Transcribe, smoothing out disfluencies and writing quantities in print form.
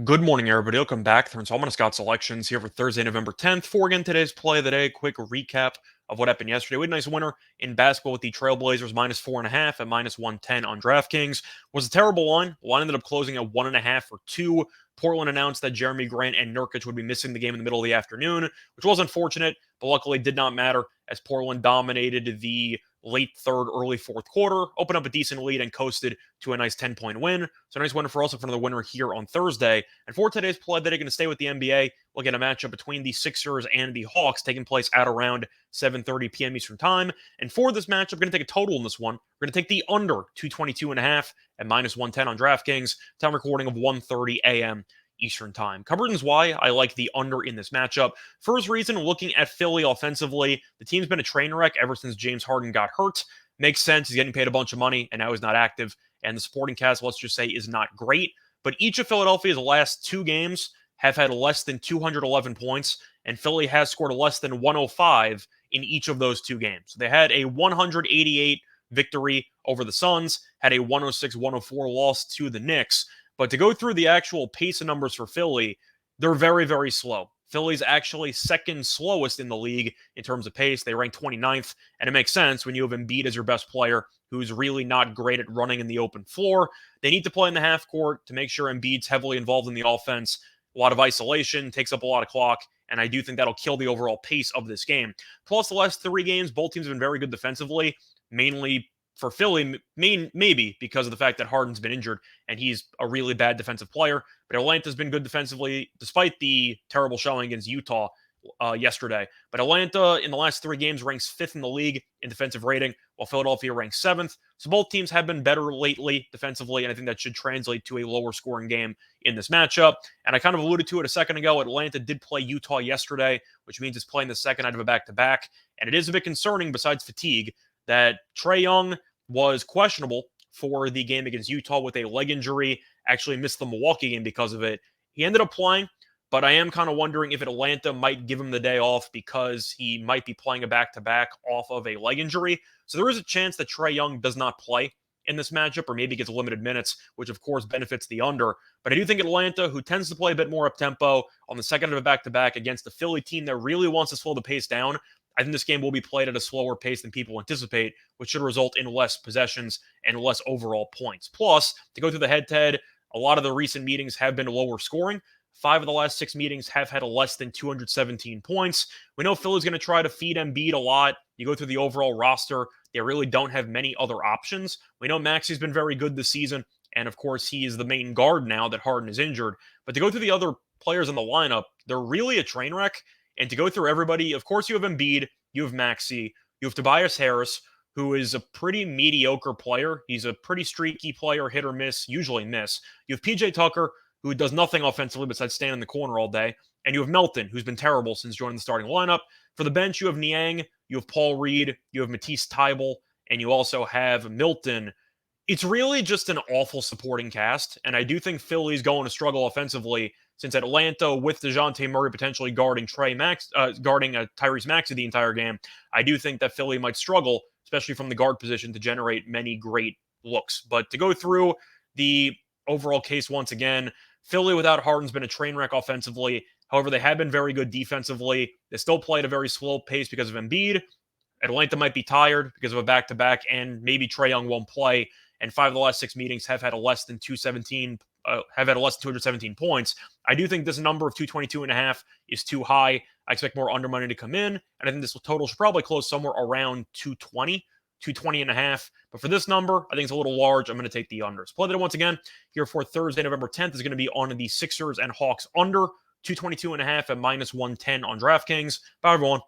Good morning, everybody. Welcome back. Terrence Hallman of Scott Selections here for Thursday, November 10th. For again today's play of the day, quick recap of what happened yesterday. We had a nice winner in basketball with the Trailblazers minus 4.5 at minus 110 on DraftKings. Was a terrible line. The line ended up closing at 1.5 for 2. Portland announced that Jeremy Grant and Nurkic would be missing the game in the middle of the afternoon, which was unfortunate, but luckily did not matter as Portland dominated the late third, early fourth quarter, opened up a decent lead and coasted to a nice 10-point win. So a nice winner for us in front of the winner here on Thursday. And for today's play that are going to stay with the NBA, we'll get a matchup between the Sixers and the Hawks taking place at around 7:30 p.m. Eastern Time. And for this matchup, we're going to take a total in this one. We're going to take the under 222.5 at minus 110 on DraftKings. Time recording of 1:30 a.m. Eastern Time. Covered reasons why I like the under in this matchup. First reason, looking at Philly offensively, the team's been a train wreck ever since James Harden got hurt. Makes sense. He's getting paid a bunch of money, and now he's not active. And the supporting cast, let's just say, is not great. But each of Philadelphia's last two games have had less than 211 points, and Philly has scored less than 105 in each of those two games. They had a 188 victory over the Suns, had a 106-104 loss to the Knicks. But to go through the actual pace of numbers for Philly, they're very, very slow. Philly's actually second slowest in the league in terms of pace. They rank 29th, and it makes sense when you have Embiid as your best player, who's really not great at running in the open floor. They need to play in the half court to make sure Embiid's heavily involved in the offense. A lot of isolation, takes up a lot of clock, and I do think that'll kill the overall pace of this game. Plus, the last three games, both teams have been very good defensively, mainly for Philly, maybe because of the fact that Harden's been injured and he's a really bad defensive player. But Atlanta's been good defensively, despite the terrible showing against Utah yesterday. But Atlanta, in the last three games, ranks fifth in the league in defensive rating, while Philadelphia ranks seventh. So both teams have been better lately defensively, and I think that should translate to a lower scoring game in this matchup. And I kind of alluded to it a second ago. Atlanta did play Utah yesterday, which means it's playing the second night of a back-to-back. And it is a bit concerning, besides fatigue, that Trae Young was questionable for the game against Utah with a leg injury, actually missed the Milwaukee game because of it. He ended up playing, but I am kind of wondering if Atlanta might give him the day off because he might be playing a back-to-back off of a leg injury. So there is a chance that Trae Young does not play in this matchup or maybe gets limited minutes, which of course benefits the under. But I do think Atlanta, who tends to play a bit more up-tempo on the second of a back-to-back against the Philly team that really wants to slow the pace down, I think this game will be played at a slower pace than people anticipate, which should result in less possessions and less overall points. Plus, to go through the head-to-head, a lot of the recent meetings have been lower scoring. 5 of the last 6 meetings have had less than 217 points. We know Philly's going to try to feed Embiid a lot. You go through the overall roster, they really don't have many other options. We know Maxi's been very good this season, and of course, he is the main guard now that Harden is injured. But to go through the other players in the lineup, they're really a train wreck. And to go through everybody, of course, you have Embiid, you have Maxey, you have Tobias Harris, who is a pretty mediocre player. He's a pretty streaky player, hit or miss, usually miss. You have PJ Tucker, who does nothing offensively besides stand in the corner all day. And you have Melton, who's been terrible since joining the starting lineup. For the bench, you have Niang, you have Paul Reed, you have Matisse Thybulle, and you also have Milton. It's really just an awful supporting cast, and I do think Philly's going to struggle offensively since Atlanta, with DeJounte Murray potentially guarding Tyrese Maxey the entire game, I do think that Philly might struggle, especially from the guard position, to generate many great looks. But to go through the overall case once again, Philly without Harden's been a train wreck offensively. However, they have been very good defensively. They still play at a very slow pace because of Embiid. Atlanta might be tired because of a back-to-back, and maybe Trae Young won't play. And 5 of the last 6 meetings have had less than 217 points. I do think this number of 222.5 is too high. I expect more under money to come in, and I think this total should probably close somewhere around 220.5. But for this number, I think it's a little large. I'm going to take the unders. Play that once again here for Thursday, November 10th is going to be on the Sixers and Hawks under 222.5 at minus 110 on DraftKings. Bye, everyone.